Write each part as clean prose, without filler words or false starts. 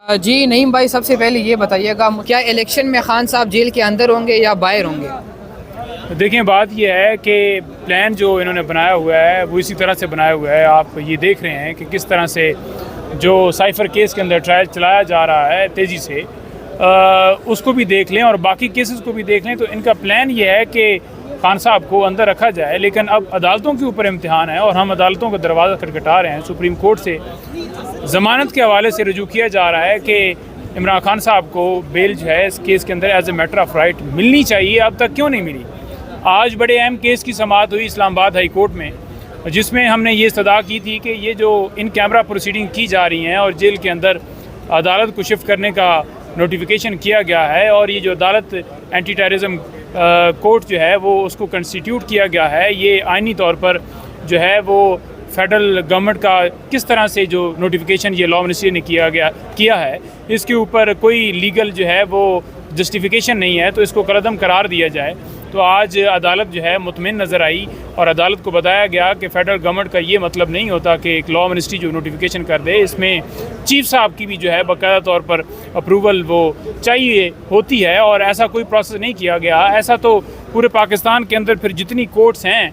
جی نعیم بھائی، سب سے پہلے یہ بتائیے گا کیا الیکشن میں خان صاحب جیل کے اندر ہوں گے یا باہر ہوں گے؟ دیکھیں، بات یہ ہے کہ پلان جو انہوں نے بنایا ہوا ہے وہ اسی طرح سے بنایا ہوا ہے. آپ یہ دیکھ رہے ہیں کہ کس طرح سے جو سائفر کیس کے اندر ٹرائل چلایا جا رہا ہے تیزی سے، اس کو بھی دیکھ لیں اور باقی کیسز کو بھی دیکھ لیں. تو ان کا پلان یہ ہے کہ خان صاحب کو اندر رکھا جائے، لیکن اب عدالتوں کے اوپر امتحان ہے اور ہم عدالتوں کا دروازہ کھٹکھٹا رہے ہیں. سپریم کورٹ سے ضمانت کے حوالے سے رجوع کیا جا رہا ہے کہ عمران خان صاحب کو بیل جو ہے اس کیس کے اندر as a matter of right ملنی چاہیے. اب تک کیوں نہیں ملی؟ آج بڑے اہم کیس کی سماعت ہوئی اسلام آباد ہائی کورٹ میں، جس میں ہم نے یہ استدعا کی تھی کہ یہ جو ان کیمرہ پروسیڈنگ کی جا رہی ہیں اور جیل کے اندر عدالت کو شفٹ کرنے کا نوٹیفیکیشن کیا گیا ہے، اور یہ جو عدالت اینٹی ٹیررزم کورٹ جو ہے وہ اس کو کنسٹیٹیوٹ کیا گیا ہے، یہ آئینی طور پر جو ہے وہ فیڈرل گورنمنٹ کا کس طرح سے جو نوٹیفیکیشن یہ لا منسٹری نے کیا ہے، اس کے اوپر کوئی لیگل جو ہے وہ جسٹیفیکیشن نہیں ہے، تو اس کو کالعدم قرار دیا جائے. تو آج عدالت جو ہے مطمئن نظر آئی اور عدالت کو بتایا گیا کہ فیڈرل گورنمنٹ کا یہ مطلب نہیں ہوتا کہ ایک لا منسٹری جو نوٹیفیکیشن کر دے، اس میں چیف صاحب کی بھی جو ہے باقاعدہ طور پر اپروول وہ چاہیے ہوتی ہے، اور ایسا کوئی پروسیس نہیں کیا گیا. ایسا تو پورے پاکستان کے اندر پھر جتنی کورٹس ہیں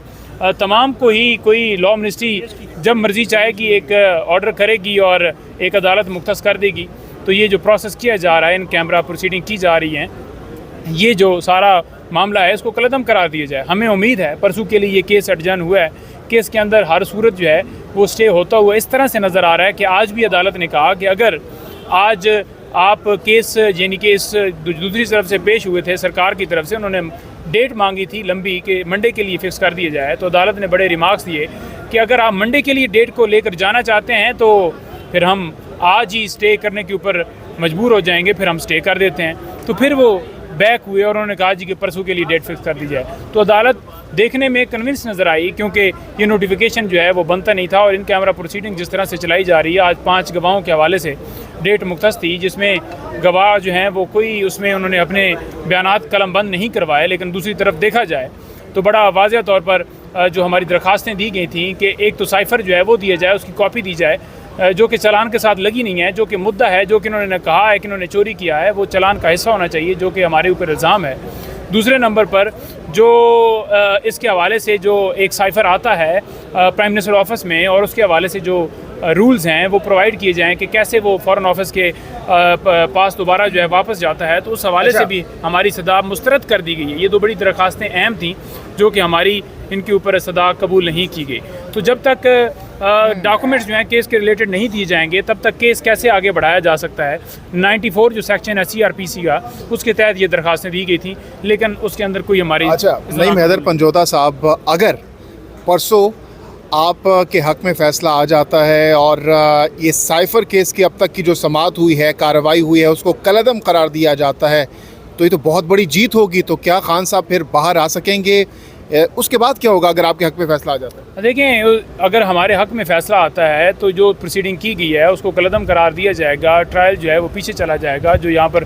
تمام کو ہی کوئی لا منسٹری جب مرضی چاہے گی ایک آرڈر کرے گی اور ایک عدالت مختص کر دے گی. تو یہ جو پروسیس کیا جا رہا ہے، ان کیمرہ پروسیڈنگ کی جا رہی ہیں، یہ جو سارا معاملہ ہے اس کو کالعدم قرار دیا جائے. ہمیں امید ہے پرسوں کے لیے یہ کیس ایڈجرن ہوا ہے، کیس کے اندر ہر صورت جو ہے وہ اسٹے ہوتا ہوا اس طرح سے نظر آ رہا ہے کہ آج بھی عدالت نے کہا کہ اگر آج آپ کیس یعنی کہ اس دوسری طرف سے پیش ہوئے تھے، سرکار کی طرف سے انہوں نے ڈیٹ مانگی تھی لمبی کہ منڈے کے لیے فکس کر دیا جائے، تو عدالت نے بڑے ریمارکس دیے کہ اگر آپ منڈے کے لیے ڈیٹ کو لے کر جانا چاہتے ہیں تو پھر ہم آج ہی اسٹے کرنے کے اوپر مجبور ہو جائیں گے، پھر ہم اسٹے کر دیتے ہیں. تو پھر وہ بیک ہوئے اور انہوں نے کہا جی کہ پرسوں کے لیے ڈیٹ فکس کر دی جائے. تو عدالت دیکھنے میں کنونس نظر آئی، کیونکہ یہ نوٹیفیکیشن جو ہے وہ بنتا نہیں تھا، اور ان کیمرہ پروسیڈنگ جس طرح سے چلائی جا رہی ہے. آج 5 گواہوں کے حوالے سے ڈیٹ مختص تھی، جس میں گواہ جو ہیں وہ کوئی اس میں انہوں نے اپنے بیانات قلم بند نہیں کروائے، لیکن دوسری طرف دیکھا جائے تو بڑا واضح طور پر جو ہماری درخواستیں دی گئی تھیں کہ ایک تو سائفر جو ہے وہ دیا جائے، اس کی کاپی دی جائے جو کہ چلان کے ساتھ لگی نہیں ہے، جو کہ مدعا ہے، جو کہ انہوں نے کہا ہے کہ انہوں نے چوری کیا ہے، وہ چلان کا حصہ ہونا چاہیے، جو کہ ہمارے اوپر الزام ہے. دوسرے نمبر پر جو اس کے حوالے سے جو ایک سائفر آتا ہے پرائم منسٹر آفس میں، اور اس کے حوالے سے جو رولز ہیں وہ پرووائڈ کیے جائیں کہ کیسے وہ فارن آفس کے پاس دوبارہ جو ہے واپس جاتا ہے، تو اس حوالے سے بھی ہماری صدا مسترد کر دی گئی ہے. یہ دو بڑی درخواستیں اہم تھیں جو کہ ہماری ان کے اوپر صدا قبول نہیں کی گئی. تو جب تک ڈاکومنٹس جو ہیں کیس کے ریلیٹڈ نہیں دیے جائیں گے، تب تک کیس کیسے آگے بڑھایا جا سکتا ہے؟ 94 جو سیکشن ہے CRPC کا، اس کے تحت یہ درخواستیں دی گئی تھیں، لیکن اس کے اندر کوئی ہماری نعیم حیدر پنجوتا صاحب، اگر پرسوں آپ کے حق میں فیصلہ آ جاتا ہے اور یہ سائفر کیس کی اب تک کی جو سماعت ہوئی ہے، کارروائی ہوئی ہے، اس کو کالعدم قرار دیا جاتا ہے، تو یہ تو بہت بڑی جیت ہوگی. تو کیا خان صاحب پھر باہر آ سکیں گے؟ اس کے بعد کیا ہوگا اگر آپ کے حق میں فیصلہ آ جاتا ہے؟ دیکھیں، اگر ہمارے حق میں فیصلہ آتا ہے تو جو پروسیڈنگ کی گئی ہے اس کو کالعدم قرار دیا جائے گا، ٹرائل جو ہے وہ پیچھے چلا جائے گا، جو یہاں پر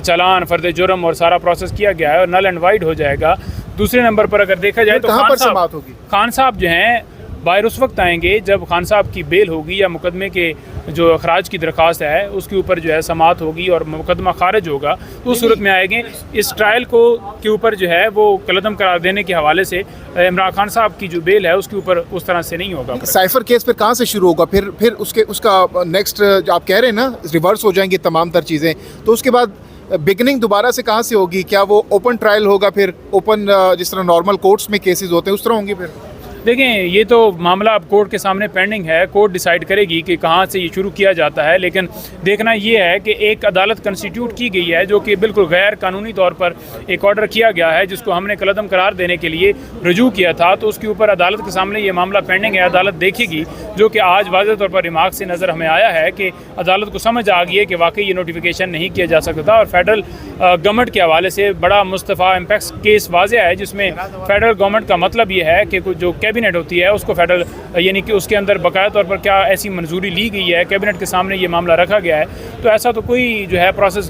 چلان، فرد جرم اور سارا پروسیس کیا گیا ہے اور نل اینڈ وائڈ ہو جائے گا. دوسرے نمبر پر اگر دیکھا جائے تو کہاں پر سماعت ہوگی؟ خان صاحب جو ہیں باہر اس وقت آئیں گے جب خان صاحب کی بیل ہوگی یا مقدمے کے جو اخراج کی درخواست ہے اس کے اوپر جو ہے سماعت ہوگی اور مقدمہ خارج ہوگا، تو اس صورت میں آئیں گے. اس ٹرائل کے اوپر جو ہے وہ کالعدم قرار دینے کے حوالے سے عمران خان صاحب کی جو بیل ہے اس کے اوپر اس طرح سے نہیں ہوگا. سائفر کیس پھر کہاں سے شروع ہوگا؟ پھر اس کا نیکسٹ جو آپ کہہ رہے ہیں نا ریورس ہو جائیں گی تمام تر چیزیں، تو اس کے بعد بگننگ دوبارہ سے کہاں سے ہوگی؟ کیا وہ اوپن ٹرائل ہوگا؟ پھر اوپن جس طرح نارمل کورٹس میں کیسز ہوتے ہیں اس طرح ہوں گے؟ پھر دیکھیں، یہ تو معاملہ اب کورٹ کے سامنے پینڈنگ ہے، کورٹ ڈیسائیڈ کرے گی کہ کہاں سے یہ شروع کیا جاتا ہے. لیکن دیکھنا یہ ہے کہ ایک عدالت کنسٹیٹیوٹ کی گئی ہے جو کہ بالکل غیر قانونی طور پر ایک آرڈر کیا گیا ہے، جس کو ہم نے کالعدم قرار دینے کے لیے رجوع کیا تھا. تو اس کے اوپر عدالت کے سامنے یہ معاملہ پینڈنگ ہے، عدالت دیکھے گی، جو کہ آج واضح طور پر ریمارک سے نظر ہمیں آیا ہے کہ عدالت کو سمجھ آ گئی ہے کہ واقعی یہ نوٹیفیکیشن نہیں کیا جا سکتا تھا. اور فیڈرل گورنمنٹ کے حوالے سے بڑا مصطفیٰ امپیکس کیس واضح ہے، جس میں فیڈرل گورنمنٹ کا مطلب یہ ہے کہ جو کیبنٹ ہوتی ہے اس کو فیڈرل یعنی کہ اس کے اندر باقاعدہ طور پر کیا ایسی منظوری لی گئی ہے، کیبنٹ کے سامنے یہ معاملہ رکھا گیا ہے. تو ایسا تو کوئی جو ہے پروسیس